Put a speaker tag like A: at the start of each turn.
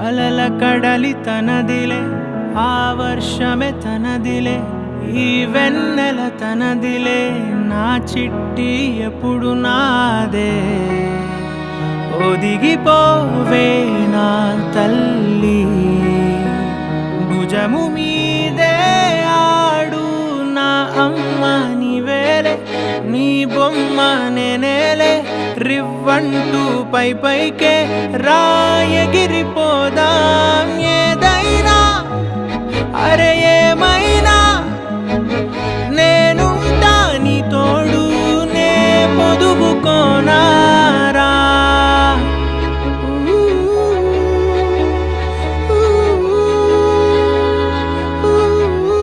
A: అలల కడలి తనదిలే, ఆ వర్షమే తనదిలే, ఈ వెన్నెల తనదిలే, నా చిట్టి ఎప్పుడు నాదే. ఒదిగిపోవే నా తల్లి, భుజము మీదే ఆడు నా అమ్మ నీవేలే, నీ బొమ్మ నేనేలే, రివ్వంటూ పై పైకే రాయగిరిపోదాం ఏదైనా, అరే ఏమై